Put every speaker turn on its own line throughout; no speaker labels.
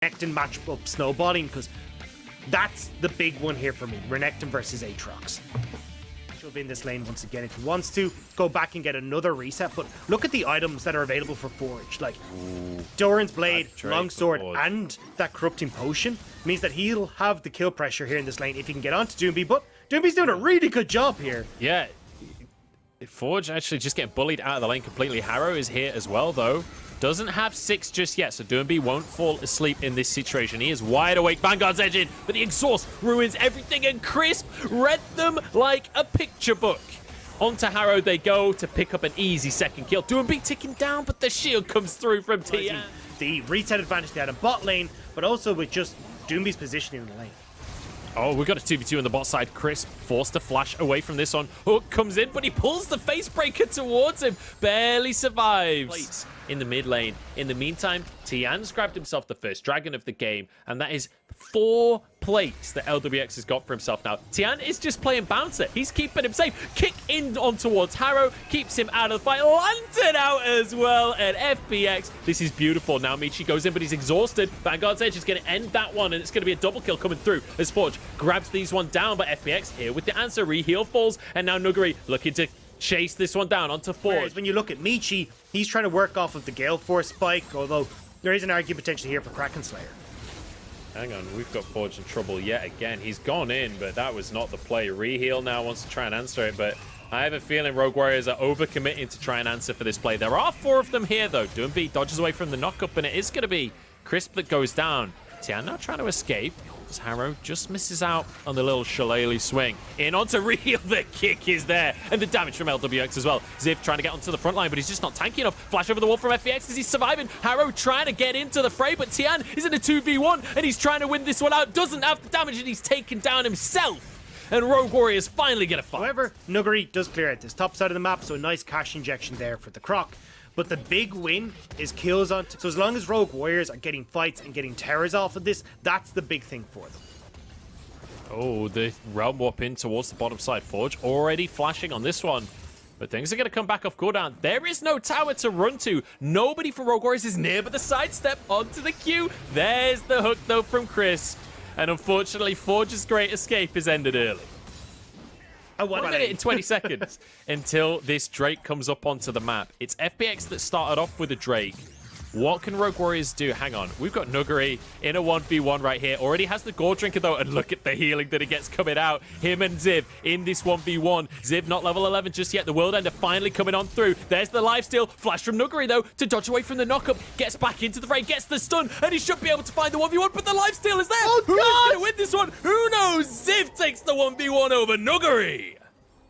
Renekton matchup snowballing, because that's the big one here for me. Renekton versus Aatrox. Shove in this lane once again if he wants to. Go back and get another reset. But look at the items that are available for Forge. Like Doran's Blade, Longsword, and that Corrupting Potion means that he'll have the kill pressure here in this lane if he can get onto Doomby. But Doomby's doing a really good job here.
Yeah. Forge actually just getting bullied out of the lane completely. Harrow is here as well, though. Doesn't have 6 just yet, so Doomby won't fall asleep in this situation. He is wide awake. Vanguard's edge in, but the exhaust ruins everything, and Crisp read them like a picture book. Onto Harrow they go to pick up an easy second kill. Doomby ticking down, but the shield comes through from Tian.
The reset advantage they had in bot lane, but also with just Doomby's positioning in the lane.
Oh, we've got a 2v2 on the bot side. Crisp forced to flash away from this one. Hook comes in, but he pulls the face breaker towards him. Barely survives in the mid lane. In the meantime, Tian's grabbed himself the first dragon of the game, and that is 4 plates that LWX has got for himself now. Tian is just playing bouncer. He's keeping him safe. Kick in on towards Harrow, keeps him out of the fight. Lantern out as well, and FPX. This is beautiful. Now Michi goes in, but he's exhausted. Vanguard's Edge is going to end that one, and it's going to be a double kill coming through as Forge grabs these one down, but FPX here with the answer. Reheal falls, and now Nuguri looking to chase this one down onto Forge.
Whereas when you look at Michi, he's trying to work off of the Gale Force spike, although there is an argument potential here for Kraken Slayer.
Hang on, we've got Forge in trouble yet again. He's gone in, but that was not the play. Reheal now wants to try and answer it, but I have a feeling Rogue Warriors are overcommitting to try and answer for this play. There are 4 of them here, though. Doomby dodges away from the knockup, and it is going to be Crisp that goes down. Tian now trying to escape. Harrow just misses out on the little shillelagh swing. In onto Reheal, the kick is there. And the damage from LWX as well. Ziv trying to get onto the front line, but he's just not tanky enough. Flash over the wall from FPX as he's surviving. Harrow trying to get into the fray, but Tian is in a 2v1, and he's trying to win this one out. Doesn't have the damage, and he's taken down himself. And Rogue Warriors finally get a fight.
However, Nuguri does clear out this top side of the map, so a nice cash injection there for the Croc. But the big win is kills on. So as long as Rogue Warriors are getting fights and getting towers off of this, that's the big thing for them.
Oh, the Realm Warp in towards the bottom side. Forge already flashing on this one. But things are going to come back off cooldown. There is no tower to run to. Nobody from Rogue Warriors is near, but the sidestep onto the Q. There's the hook, though, from Crisp. And unfortunately, Forge's great escape is ended early. 1 minute and 20 seconds until this Drake comes up onto the map. It's FPX that started off with a Drake. What can Rogue Warriors do? Hang on. We've got Nuguri in a 1v1 right here. Already has the Gore Drinker, though, and look at the healing that he gets coming out. Him and Ziv in this 1v1. Ziv not level 11 just yet. The World Ender finally coming on through. There's the lifesteal. Flash from Nuguri, though, to dodge away from the knockup. Gets back into the fray, gets the stun, and he should be able to find the 1v1, but the lifesteal is there.
Oh,
Who's
God!
going to win this one? Who knows? Ziv takes the 1v1 over Nuguri.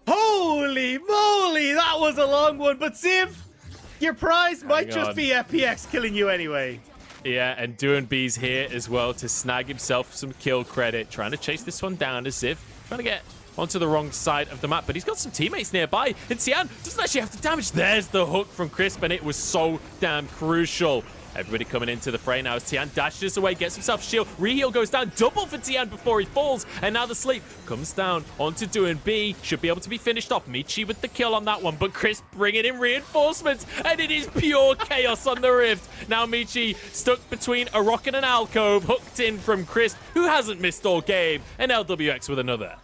Holy moly, that was a long one, but Ziv, your prize might just be FPX killing you anyway.
Yeah, and Doomby's here as well to snag himself some kill credit. Trying to chase this one down as Ziv. Trying to get onto the wrong side of the map, but he's got some teammates nearby. And Tian doesn't actually have to damage. There's the hook from Crisp, and it was so damn crucial. Everybody coming into the fray now as Tian dashes away, gets himself a shield. Reheal goes down, double for Tian before he falls. And now the sleep comes down onto Doomby. Should be able to be finished off. Michi with the kill on that one, but Chris bringing in reinforcements. And it is pure chaos on the Rift. Now Michi stuck between a rock and an alcove, hooked in from Chris, who hasn't missed all game. And LWX with another.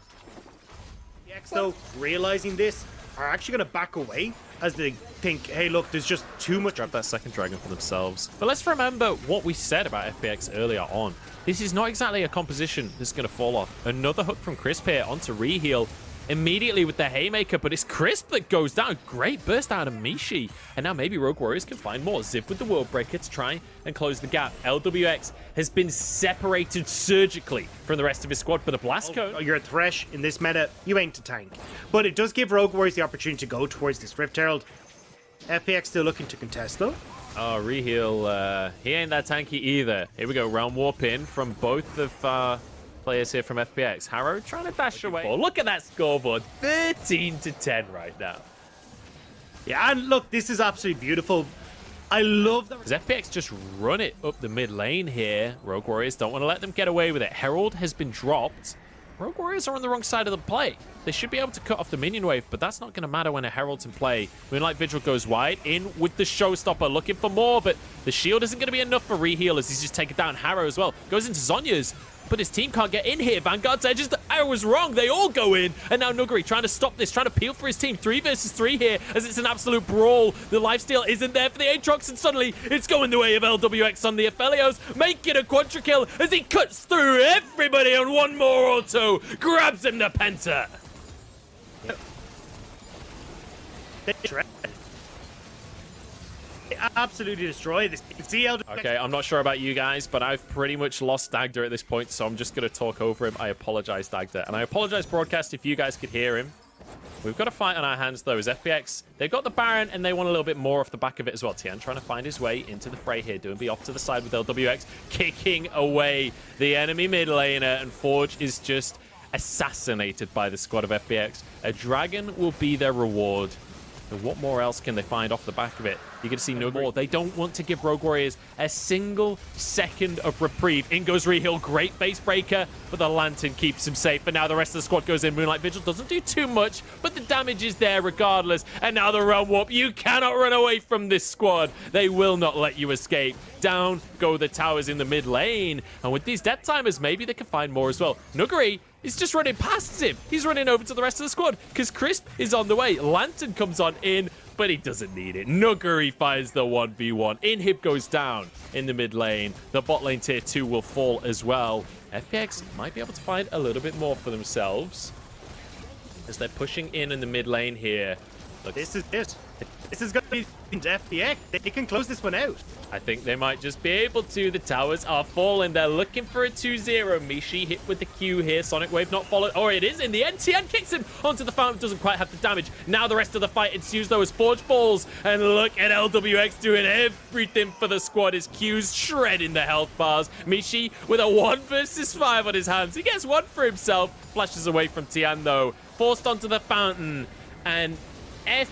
FPX, though, realizing this, are actually going to back away as they think, hey, look, there's just too much.
Grab that second dragon for themselves. But let's remember what we said about FPX earlier on. This is not exactly a composition that's going to fall off. Another hook from Crisp here onto Reheal immediately with the Haymaker, but it's Crisp that goes down. Great burst out of Michi. And now maybe Rogue Warriors can find more. Ziv with the World Breaker to try and close the gap. LWX has been separated surgically from the rest of his squad for the Blast Cone.
Oh, you're a Thresh in this meta, you ain't to tank. But it does give Rogue Warriors the opportunity to go towards this Rift Herald. FPX still looking to contest, though.
Oh, Reheal, he ain't that tanky either. Here we go, Realm Warp in from both of players here from FPX. Harrow trying to dash away. Oh, look at that scoreboard. 13-10 right now.
Yeah, and look, this is absolutely beautiful. I love that.
Does FPX just run it up the mid lane here? Rogue Warriors don't want to let them get away with it. Herald has been dropped. Rogue Warriors are on the wrong side of the play. They should be able to cut off the minion wave, but that's not going to matter when a Herald's in play. Moonlight Vigil goes wide, in with the Showstopper, looking for more, but the shield isn't going to be enough for reheal as he's just taken down Harrow as well. Goes into Zhonya's, but his team can't get in here. Vanguard's edges, I was wrong. They all go in, and now Nuguri trying to stop this, trying to peel for his team. 3 versus 3 here, as it's an absolute brawl. The lifesteal isn't there for the Aatrox, and suddenly it's going the way of LWX on the Aphelios, making a quadra kill as he cuts through everybody on one more auto, grabs him the Penta.
They absolutely destroy this.
Okay, I'm not sure about you guys, but I've pretty much lost Dagda at this point, so I'm just going to talk over him. I apologize, Dagda. And I apologize, broadcast, if you guys could hear him. We've got a fight on our hands, though, as FPX, they've got the Baron, and they want a little bit more off the back of it as well. Tian trying to find his way into the fray here, doing be off to the side with LWX, kicking away the enemy mid laner, and Forge is just assassinated by the squad of FPX. A dragon will be their reward. And what more else can they find off the back of it? You're going to see no more. They don't want to give Rogue Warriors a single second of reprieve. In goes Reheal, great base breaker, but the Lantern keeps him safe. And now the rest of the squad goes in. Moonlight Vigil doesn't do too much, but the damage is there regardless. And now the Realm Warp. You cannot run away from this squad. They will not let you escape. Down go the towers in the mid lane. And with these death timers, maybe they can find more as well. Nuguri is just running past him. He's running over to the rest of the squad because Crisp is on the way. Lantern comes on in, but he doesn't need it. Nuguri finds the 1v1. Inhib goes down in the mid lane. The bot lane tier 2 will fall as well. FPX might be able to find a little bit more for themselves as they're pushing in the mid lane here. Look,
this is it. This is going to be FPX. They can close this one out.
I think they might just be able to. The towers are falling. They're looking for a 2-0. Mishi hit with the Q here. Sonic Wave not followed. Oh, it is in the end. Tian kicks him onto the fountain. Doesn't quite have the damage. Now the rest of the fight ensues, though, as Forge falls. And look at LWX doing everything for the squad. His Q's shredding the health bars. Mishi with a 1 versus 5 on his hands. He gets one for himself. Flashes away from Tian, though. Forced onto the fountain. And FPX